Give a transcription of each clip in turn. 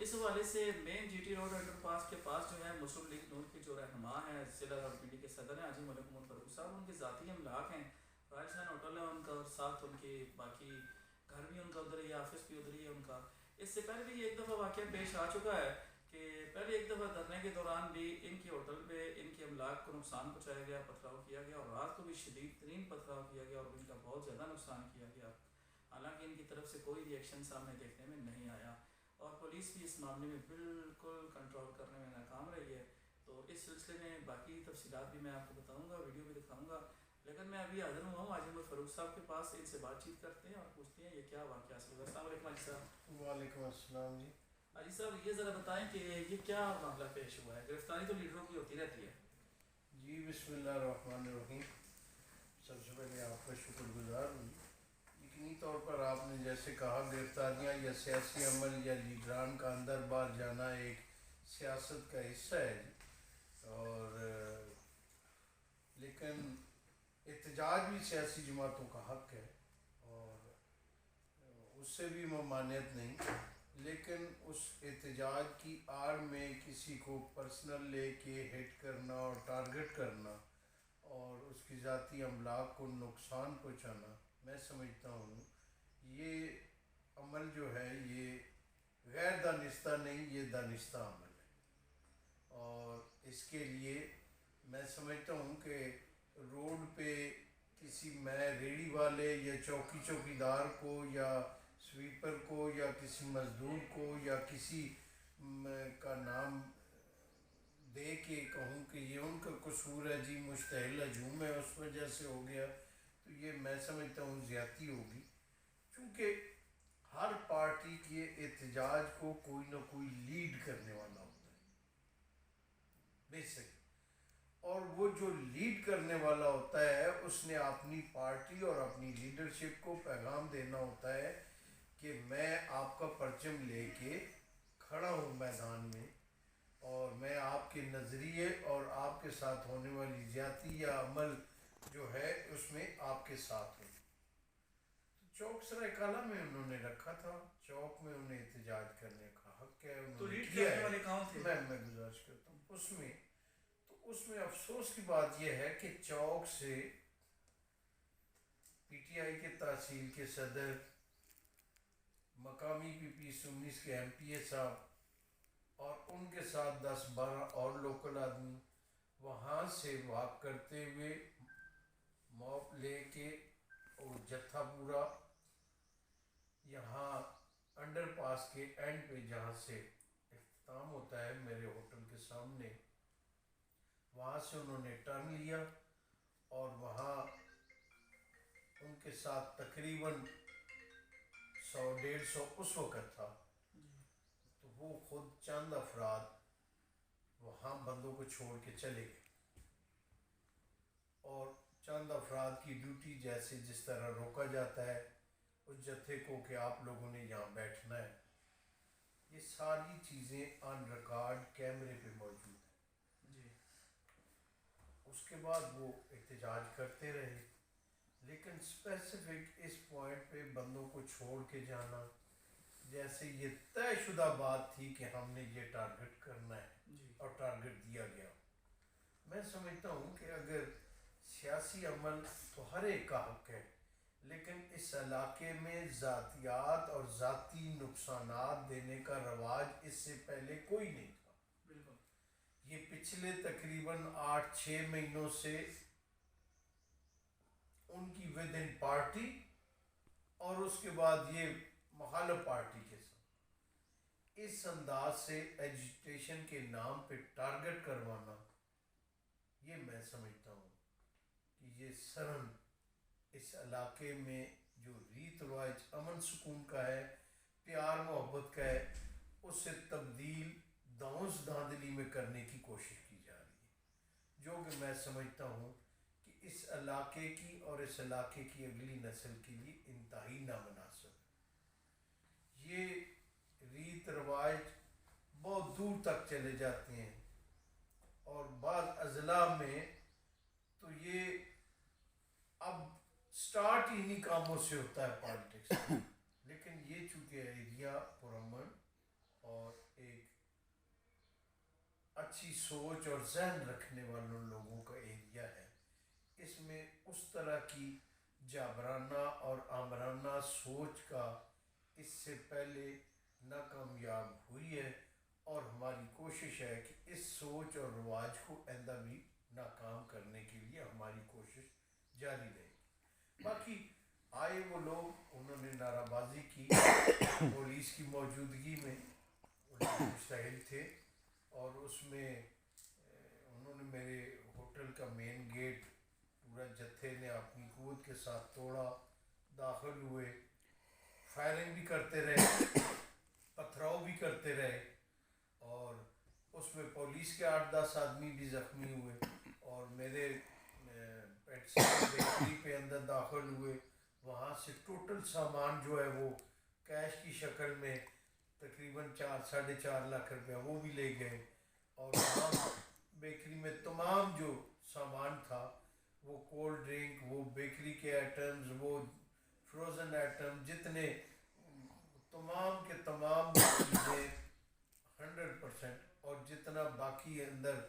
اس حوالے سے مین جی T road under پاس کے پاس جو ہے مسلم لیگ نون کے جو رہنما ہیں ضلع راولپنڈی کے صدر ہیں حاجی ملک محمد فاروق صاحب، ان کے ذاتی املاک ہیں، رائل ہوٹل ہے ان کا، اور ساتھ ان کے باقی گھر بھی ان کا ادھر ہی ہے، آفس بھی ادھر ہی ہے ان کا۔ اس سے پہلے بھی ایک دفعہ واقعہ پیش آ چکا ہے کہ پہلے ایک دفعہ دھرنے کے دوران بھی ان کے ہوٹل پہ ان کے املاک کو نقصان پہنچایا گیا، پتھراؤ کیا گیا، اور رات کو بھی شدید ترین پتھراؤ کیا گیا اور ان کا بہت زیادہ نقصان کیا گیا، حالانکہ ان کی طرف سے کوئی ری ایکشن سامنے دیکھنے میں نہیں آیا، اور پولیس بھی اس معاملے میں بالکل کنٹرول کرنے میں ناکام رہی ہے۔ تو اس سلسلے میں باقی تفصیلات بھی میں آپ کو بتاؤں گا، ویڈیو بھی دکھاؤں گا، لیکن میں ابھی حاضر ہوا ہوں حاجی محمد فاروق صاحب کے پاس، ان سے بات چیت کرتے ہیں اور پوچھتے ہیں یہ کیا واقعہ ہے۔ السلام علیکم حاجی صاحب۔ وعلیکم السلام جی۔ حاجی صاحب یہ ذرا بتائیں کہ یہ کیا معاملہ پیش ہوا ہے؟ گرفتاری تو لیڈروں کی ہوتی رہتی ہے۔ جی بسم اللہ الرحمن الرحیم۔ سب سے پہلے آپ کا شکر گزار ہوں۔ یقینی طور پر آپ نے جیسے کہا گرفتاریاں یا سیاسی عمل یا لیڈران کا اندر باہر جانا ایک سیاست کا حصہ ہے جی، اور لیکن احتجاج بھی سیاسی جماعتوں کا حق ہے اور اس سے بھی ممانعت نہیں، لیکن اس احتجاج کی آڑ میں کسی کو پرسنل لے کے ہٹ کرنا اور ٹارگٹ کرنا اور اس کی ذاتی املاک کو نقصان پہنچانا، میں سمجھتا ہوں یہ عمل جو ہے یہ غیر دانستہ نہیں، یہ دانستہ عمل ہے، اور اس کے لیے میں سمجھتا ہوں کہ روڈ پہ کسی میں ریڑھی والے یا چوکیدار کو یا سویپر کو یا کسی مزدور کو یا کسی کا نام دے کے کہوں کہ یہ ان کا قصور ہے جی، مشتعل ہجوم ہے اس وجہ سے ہو گیا، تو یہ میں سمجھتا ہوں زیادتی ہوگی، چونکہ ہر پارٹی کے احتجاج کو کوئی نہ کوئی لیڈ کرنے والا ہوتا ہے بیسک، اور وہ جو لیڈ کرنے والا ہوتا ہے اس نے اپنی پارٹی اور اپنی لیڈرشپ کو پیغام دینا ہوتا ہے کہ میں آپ کا پرچم لے کے کھڑا ہوں میدان میں، اور میں آپ کے نظریے اور آپ کے ساتھ ہونے والی زیادتی یا عمل جو ہے اس میں آپ کے ساتھ ہوں۔ چوک سرائے کالا میں انہوں نے رکھا تھا، چوک میں انہیں احتجاج کرنے کا حق ہے، تو انہوں نے لیڈ کیا کرنے ہے، والے کون تھے؟ میں گزارش کرتا ہوں اس میں افسوس کی بات یہ ہے کہ چوک سے پی ٹی آئی کے تحصیل کے صدر، مقامی PP 19 کے MP صاحب اور ان کے ساتھ 10-12 اور لوکل آدمی وہاں سے واک کرتے ہوئے موپ لے کے اور جتھا پورا یہاں انڈر پاس کے اینڈ پہ جہاں سے اختتام ہوتا ہے میرے ہوٹل کے سامنے، وہاں سے انہوں نے ٹرن لیا، اور وہاں ان کے ساتھ تقریباً 100-150 اس وقت تھا، تو وہ خود چند افراد وہاں بندوں کو چھوڑ کے چلے گئے، اور چند افراد کی ڈیوٹی جیسے جس طرح روکا جاتا ہے اس جتھے کو کہ آپ لوگوں نے یہاں بیٹھنا ہے، یہ ساری چیزیں آن ریکارڈ کیمرے پہ موجود ہیں جی۔ اس کے بعد وہ احتجاج کرتے رہے، لیکن اسپیسیفک اس پوائنٹ پہ بندوں کو چھوڑ کے جانا جیسے یہ طے شدہ بات تھی کہ ہم نے یہ ٹارگٹ کرنا ہے جی اور ٹارگٹ دیا گیا۔ میں سمجھتا ہوں کہ اگر سیاسی عمل تو ہر ایک کا حق ہے، لیکن اس علاقے میں ذاتیات اور ذاتی نقصانات دینے کا رواج اس سے پہلے کوئی نہیں تھا، بالکل۔ یہ پچھلے تقریباً 8-6 مہینوں سے ان کی ود ان پارٹی اور اس کے بعد یہ مخالف پارٹی کے ساتھ اس انداز سے ایجیٹیشن کے نام پہ ٹارگٹ کروانا، یہ میں سمجھتا ہوں کہ یہ سرن اس علاقے میں جو ریت رواج امن سکون کا ہے، پیار محبت کا ہے، اس سے تبدیل دانس دھاندلی میں کرنے کی کوشش کی جا رہی ہے، جو کہ میں سمجھتا ہوں کہ اس علاقے کی اور اس علاقے کی اگلی نسل کے لیے انتہائی نامناسب ہے۔ یہ ریت رواج بہت دور تک چلے جاتے ہیں، اور بعض اضلاع میں تو یہ اب سٹارٹ انہی کاموں سے ہوتا ہے پالیٹکس، لیکن یہ چونکہ ایریا پرامن اور اچھی سوچ اور ذہن رکھنے والوں لوگوں کا ایریا ہے. اس میں اس طرح کی جابرانہ اور آمرانہ سوچ کا اس سے پہلے ناکامیاب ہوئی ہے، اور ہماری کوشش ہے کہ اس سوچ اور رواج کو آئندہ بھی ناکام کرنے کے لیے ہماری کوشش جاری رہے گی. باقی آئے وہ لوگ، انہوں نے نعرہ بازی کی پولیس کی موجودگی میں، وہ لوگ مشتعل تھے، اور اس میں انہوں نے میرے ہوٹل کا مین گیٹ پورا جتھے نے اپنی قوت کے ساتھ توڑا، داخل ہوئے، فائرنگ بھی کرتے رہے، پتھراؤ بھی کرتے رہے، اور اس میں پولیس کے 8-10 آدمی بھی زخمی ہوئے، اور میرے پیٹسن بیکری پہ اندر داخل ہوئے. وہاں سے ٹوٹل سامان جو ہے وہ کیش کی شکل میں تقریباً 4-4.5 لاکھ روپیہ وہ بھی لے گئے، اور وہاں بیکری میں تمام جو سامان تھا، وہ کولڈ ڈرنک، وہ بیکری کے آئٹمز، وہ فروزن آئٹم، جتنے تمام کے تمام چیزیں 100%، اور جتنا باقی اندر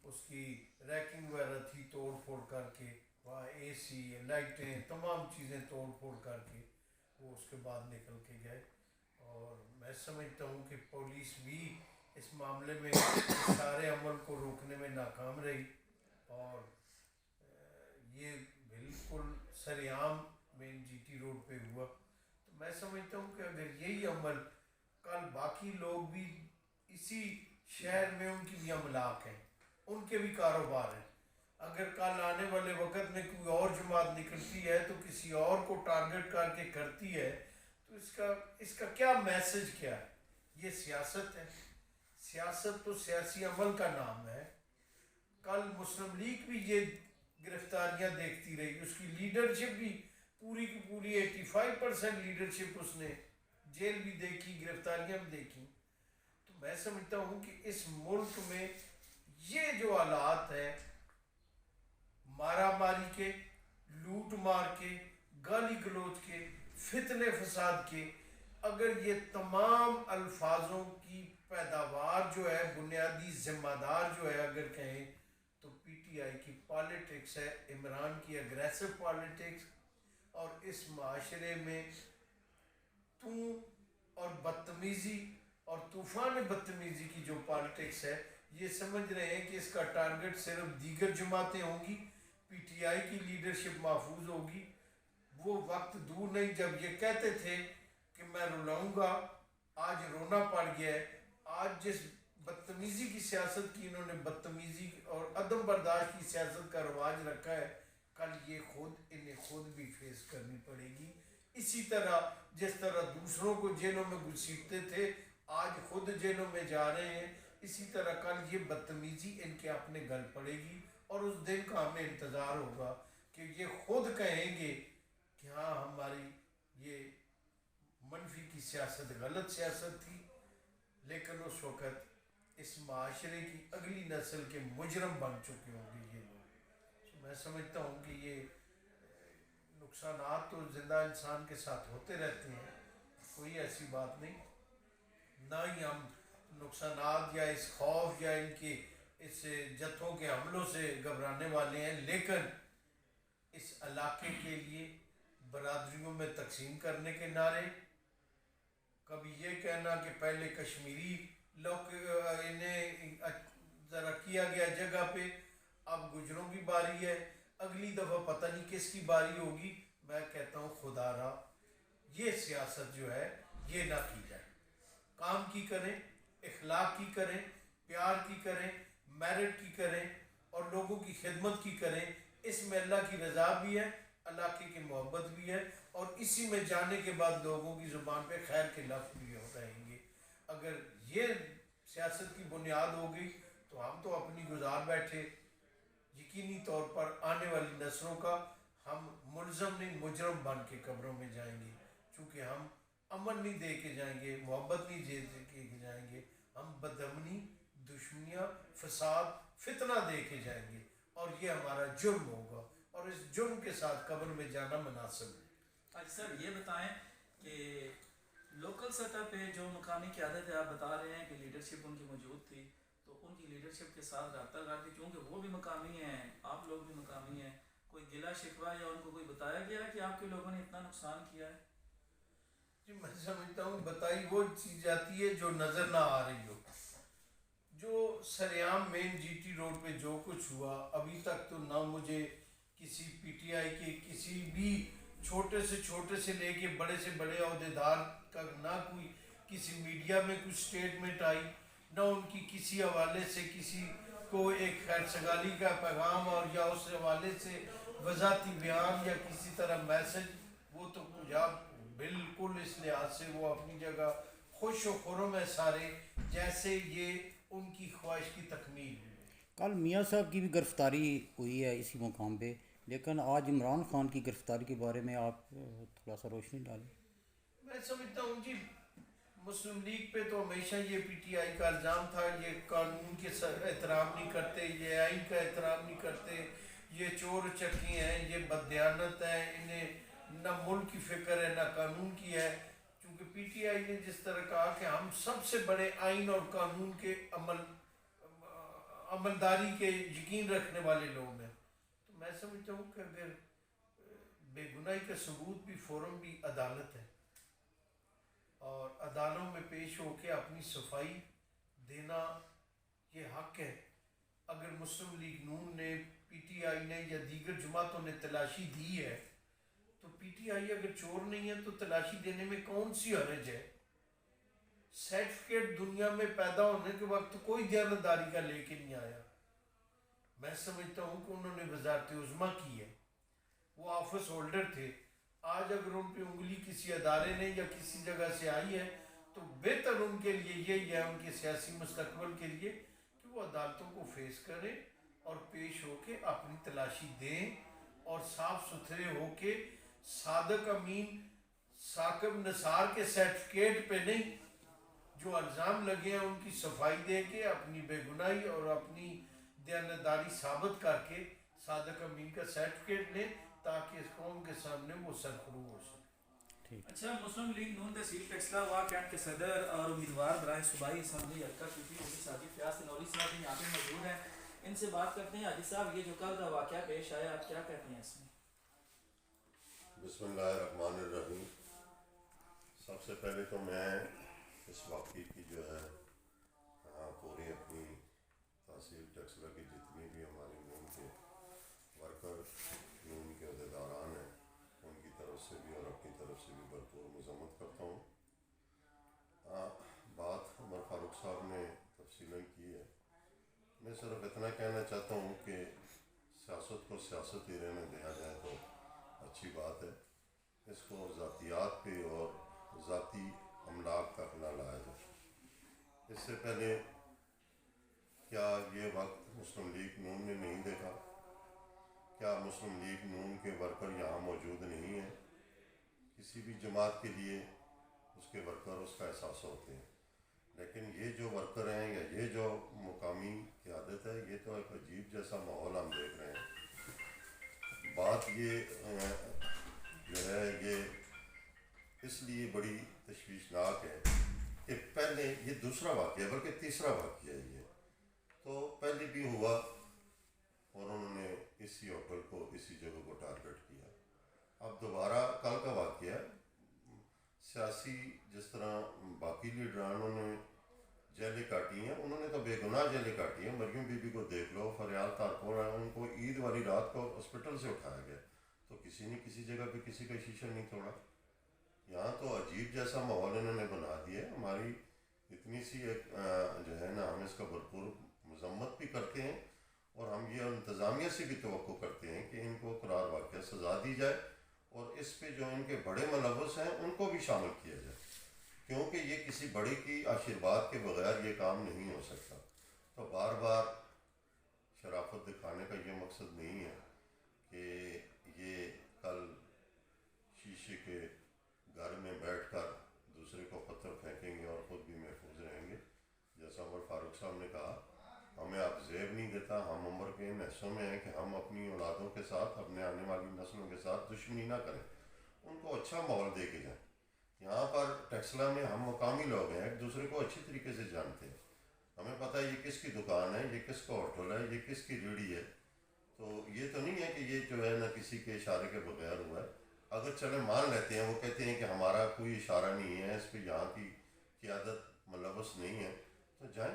اس کی ریکنگ وغیرہ تھی توڑ پھوڑ کر کے، وہاں اے سی، لائٹیں، تمام چیزیں توڑ پھوڑ کر کے وہ اس کے بعد نکل کے گئے. اور میں سمجھتا ہوں کہ پولیس بھی اس معاملے میں سارے عمل کو روکنے میں ناکام رہی، اور یہ بالکل سریعام مین جی ٹی روڈ پہ ہوا. تو میں سمجھتا ہوں کہ اگر یہی عمل کل باقی لوگ بھی اسی شہر میں، ان کی بھی املاک ہیں، ان کے بھی کاروبار ہیں، اگر کل آنے والے وقت میں کوئی اور جماعت نکلتی ہے تو کسی اور کو ٹارگٹ کر کے کرتی ہے، تو اس کا کیا میسج کیا ہے؟ یہ سیاست ہے. سیاست تو سیاسی عمل کا نام ہے. کل مسلم لیگ بھی یہ گرفتاریاں دیکھتی رہی، اس کی لیڈرشپ بھی پوری کی پوری 85% لیڈرشپ اس نے جیل بھی دیکھی، گرفتاریاں بھی دیکھی. تو میں سمجھتا ہوں کہ اس ملک میں یہ جو حالات ہیں، مارا ماری کے، لوٹ مار کے، گالی گلوچ کے، فتنے فساد کے، اگر یہ تمام الفاظوں کی پیداوار جو ہے، بنیادی ذمہ دار جو ہے اگر کہیں تو پی ٹی آئی کی پالیٹکس ہے، عمران کی اگریسو پالیٹکس. اور اس معاشرے میں اور بدتمیزی اور طوفان بدتمیزی کی جو پالیٹکس ہے، یہ سمجھ رہے ہیں کہ اس کا ٹارگٹ صرف دیگر جماعتیں ہوں گی، پی ٹی آئی کی لیڈرشپ محفوظ ہوگی. وہ وقت دور نہیں جب یہ کہتے تھے کہ میں رلاؤں گا، آج رونا پڑ گیا ہے. آج جس بدتمیزی کی سیاست کی انہوں نے، بدتمیزی اور عدم برداشت کی سیاست کا رواج رکھا ہے، کل یہ انہیں خود بھی فیس کرنی پڑے گی. اسی طرح جس طرح دوسروں کو جیلوں میں گھسیٹتے تھے، آج خود جیلوں میں جا رہے ہیں، اسی طرح کل یہ بدتمیزی ان کے اپنے گل پڑے گی. اور اس دن کا ہمیں انتظار ہوگا کہ یہ خود کہیں گے کہ ہاں ہماری یہ منفی کی سیاست غلط سیاست تھی. لیکن اس وقت اس معاشرے کی اگلی نسل کے مجرم بن چکے ہوں گے یہ لوگ. میں سمجھتا ہوں کہ یہ نقصانات تو زندہ انسان کے ساتھ ہوتے رہتے ہیں، کوئی ایسی بات نہیں. نہ ہی ہم نقصانات یا اس خوف یا ان کے اس جتھوں کے حملوں سے گھبرانے والے ہیں، لیکن اس علاقے کے لیے برادریوں میں تقسیم کرنے کے نعرے، کبھی یہ کہنا کہ پہلے کشمیری لوگ انہیں ذرا کیا گیا جگہ پہ، اب گجروں کی باری ہے، اگلی دفعہ پتہ نہیں کس کی باری ہوگی. میں کہتا ہوں خدا را یہ سیاست جو ہے یہ نہ کی جائے. کام کی کریں، اخلاق کی کریں، پیار کی کریں، میرٹ کی کریں، اور لوگوں کی خدمت کی کریں. اس میں اللہ کی رضا بھی ہے، اللہ کی محبت بھی ہے، اور اسی میں جانے کے بعد لوگوں کی زبان پہ خیر کے لفظ بھی ہو رہیں گے. اگر یہ سیاست کی بنیاد ہو گئی تو ہم تو اپنی گزار بیٹھے. یقینی طور پر آنے والی نسلوں کا ہم ملزم نہیں، مجرم بن کے قبروں میں جائیں گے، چونکہ ہم امن نہیں دے کے جائیں گے، محبت نہیں دے کے جائیں گے، ہم بدامنی، دشمنیاں، فساد، فتنہ دے کے جائیں گے، اور یہ ہمارا جرم ہوگا، اور اس جرم کے ساتھ قبر میں جانا مناسب ہے. آج سر یہ بتائیں کہ لوکل سطح پہ جو مقامی قیادت ہے، آپ بتا رہے ہیں کہ لیڈرشپ ان کی موجود تھی، تو ان کی لیڈرشپ کے ساتھ رابطہ کرتی، چونکہ وہ بھی مقامی ہیں، آپ لوگ بھی مقامی ہیں، کوئی گلا شکوہ یا ان کو کوئی بتایا گیا ہے کہ آپ کے لوگوں نے اتنا نقصان کیا ہے؟ جی میں سمجھتا ہوں بتائی وہ چیز جاتی ہے جو نظر نہ آ رہی ہو. جو سریام مین جی ٹی روڈ پہ جو کچھ ہوا ابھی تک تو نہ مجھے کسی پی ٹی آئی کے کسی بھی چھوٹے سے لے کے بڑے سے بڑے عہدیدار کا نہ کوئی کسی میڈیا میں کچھ اسٹیٹمنٹ آئی، نہ ان کی کسی حوالے سے کسی کو ایک خیر سگالی کا پیغام اور یا اس حوالے سے وضاحتی بیان یا کسی طرح میسج. وہ تو پنجاب بالکل اس لحاظ سے وہ اپنی جگہ خوش و خرم ہے سارے، جیسے یہ ان کی خواہش کی تکمیل ہوئی. کل میاں صاحب کی بھی گرفتاری ہوئی ہے اسی مقام پہ، لیکن آج عمران خان کی گرفتاری کے بارے میں آپ تھوڑا سا روشنی ڈالیں. میں سمجھتا ہوں جی مسلم لیگ پہ تو ہمیشہ یہ پی ٹی آئی کا الزام تھا، یہ قانون کے احترام نہیں کرتے، یہ آئین کا احترام نہیں کرتے، یہ چور چکی ہیں، یہ بددیانت ہیں، انہیں نہ ملک کی فکر ہے نہ قانون کی ہے. چونکہ پی ٹی آئی نے جس طرح کہا کہ ہم سب سے بڑے آئین اور قانون کے عملداری کے یقین رکھنے والے لوگ ہیں، تو میں سمجھتا ہوں کہ اگر بے گناہی کا ثبوت بھی فوراً بھی عدالت ہے اور عدالتوں میں پیش ہو کے اپنی صفائی دینا یہ حق ہے. اگر مسلم لیگ نون نے پی ٹی آئی نے یا دیگر جماعتوں نے تلاشی دی ہے تو پی ٹی آئی اگر چور نہیں ہے تو تلاشی دینے میں کون سی حرج ہے؟ سرٹیفکیٹ دنیا میں پیدا ہونے کے وقت کوئی دیانتداری کا لے کے نہیں آیا. میں سمجھتا ہوں کہ انہوں نے وزارت عظمیٰ کی ہے، وہ آفس ہولڈر تھے. آج اگر ان پہ انگلی کسی ادارے نے یا کسی جگہ سے آئی ہے تو بہتر ان کے لیے یہی ہے، ان کے سیاسی مستقبل کے لیے، کہ وہ عدالتوں کو فیس کریں اور پیش ہو کے اپنی تلاشی دیں اور صاف ستھرے ہو کے صادق امین ثاقب نثار کے سرٹیفکیٹ پہ نہیں جو الزام لگے ہیں ان کی صفائی دے کے اپنی بے گناہی اور اپنی دیانتداری ثابت کر کے صادق امین کا سرٹیفکیٹ لیں تاکہ اس قوم کے سامنے وہ سرخرو ہو سکے. ٹھیک. اچھا، مسلم لیگ نون تحصیل ٹیکسلا وا کینٹ کے صدر اور امیدوار برائے صوبائی اسمبلی حلقہ پی حاجی ساجد فیاض تنوری صاحب بھی یہاں پہ موجود ہیں، ان سے بات کرتے ہیں. حاجی صاحب، یہ جو کل کا واقعہ پیش آیا، آپ کیا کہتے ہیں اس میں؟ بسم اللہ الرحمن الرحیم. سب سے پہلے تو میں اس واقعے کی جو ہے پوری اپنی تحصیل ٹیکسلا کی جتنی بھی ہماری نون کے ورکر نون کے عہدیداران ہیں ان کی طرف سے بھی اور اپنی طرف سے بھی بھرپور مذمت کرتا ہوں. بات عمر فاروق صاحب نے تفصیلاً کی ہے. میں صرف اتنا کہنا چاہتا ہوں کہ سیاست کو سیاست ہی رہنے دیا جائے تو اچھی بات ہے. اس کو ذاتیات پہ اور ذاتی املاک تک نہ لایا جائے. اس سے پہلے کیا یہ وقت مسلم لیگ نون نے نہیں دیکھا؟ کیا مسلم لیگ نون کے ورکر یہاں موجود نہیں ہیں؟ کسی بھی جماعت کے لیے اس کے ورکر اس کا احساس ہوتے ہیں، لیکن یہ جو ورکر ہیں یا یہ جو مقامی قیادت ہے، یہ تو ایک عجیب جیسا ماحول ہم دیکھ رہے ہیں. بات یہ جو ہے یہ اس لیے بڑی تشویشناک ہے کہ پہلے یہ دوسرا واقعہ ہے بلکہ تیسرا واقعہ ہے. یہ تو پہلے بھی ہوا اور انہوں نے اسی ہوٹل کو اسی جگہ کو ٹارگٹ کیا. اب دوبارہ کل کا واقعہ ہے. سیاسی جس طرح باقی لیڈرانوں نے جیلیں کاٹی ہیں، انہوں نے تو بے گناہ جیلیں کاٹی ہیں. مریم بی بی کو دیکھ لو، فریال تارپور ہیں، ان کو عید والی رات کو ہاسپٹل سے اٹھایا گیا تو کسی نے کسی جگہ پہ کسی کا شیشہ نہیں توڑا. یہاں تو عجیب جیسا ماحول انہوں نے بنا دیا ہے. ہماری اتنی سی ایک جو ہے نا، ہم اس کا بھرپور مذمت بھی کرتے ہیں اور ہم یہ انتظامیہ سے بھی توقع کرتے ہیں کہ ان کو قرار واقعہ سزا دی جائے اور اس پہ جو ان کے بڑے ملوث ہیں ان کو بھی شامل کیا جائے، کیونکہ یہ کسی بڑے کی آشرواد کے بغیر یہ کام نہیں ہو سکتا. تو بار بار شرافت دکھانے کا یہ مقصد نہیں ہے کہ یہ کل شیشے کے گھر میں بیٹھ کر دوسرے کو پتھر پھینکیں گے اور خود بھی محفوظ رہیں گے. جیسا عمر فاروق صاحب نے کہا، ہمیں اب زیب نہیں دیتا. ہم عمر کے ان حصوں میں ہیں کہ ہم اپنی اولادوں کے ساتھ، اپنے آنے والی نسلوں کے ساتھ دشمنی نہ کریں، ان کو اچھا ماحول دے کے جائیں. یہاں پر ٹیکسلا میں ہم مقامی لوگ ہیں، ایک دوسرے کو اچھی طریقے سے جانتے ہیں. ہمیں پتہ ہے یہ کس کی دکان ہے، یہ کس کا ہوٹل ہے، یہ کس کی ریڑھی ہے. تو یہ تو نہیں ہے کہ یہ جو ہے نا کسی کے اشارے کے بغیر ہوا ہے. اگر چلے مان لیتے ہیں، وہ کہتے ہیں کہ ہمارا کوئی اشارہ نہیں ہے، اس پہ یہاں کی قیادت ملوث نہیں ہے، تو جائیں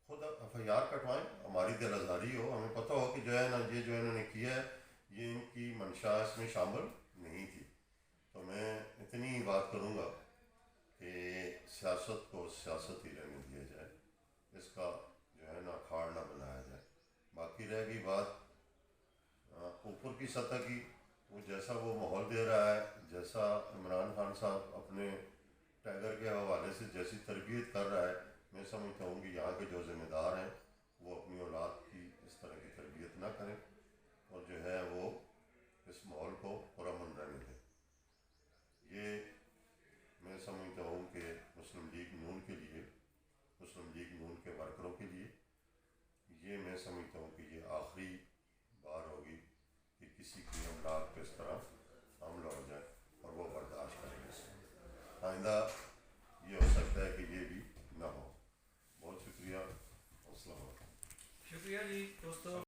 خود ایف آئی آر کٹوائیں، ہماری دل آزاری ہو. ہمیں پتہ ہو کہ جو ہے نا یہ جو انہوں نے کیا ہے یہ ان کی منشا اس میں شامل نہیں تھی. تو میں اتنی ہی بات کروں گا کہ سیاست کو سیاست ہی رہنے دیا جائے، اس کا جو ہے نا اکھاڑ نہ بنایا جائے. باقی رہ گئی بات اوپر کی سطح کی، وہ جیسا وہ ماحول دے رہا ہے، جیسا عمران خان صاحب اپنے ٹائیگر کے حوالے سے جیسی تربیت کر رہا ہے، میں سمجھتا ہوں کہ یہاں کے جو ذمہ دار ہیں وہ اپنی اولاد کی اس طرح کی تربیت نہ کریں اور جو ہے وہ اس ماحول کو پرامن رہنے دیں. یہ میں سمجھتا ہوں کہ مسلم لیگ نون کے لیے، مسلم لیگ نون کے ورکروں کے لیے یہ میں سمجھتا ہوں کہ یہ آخری بار ہوگی کہ کسی کی املاک کو اس طرح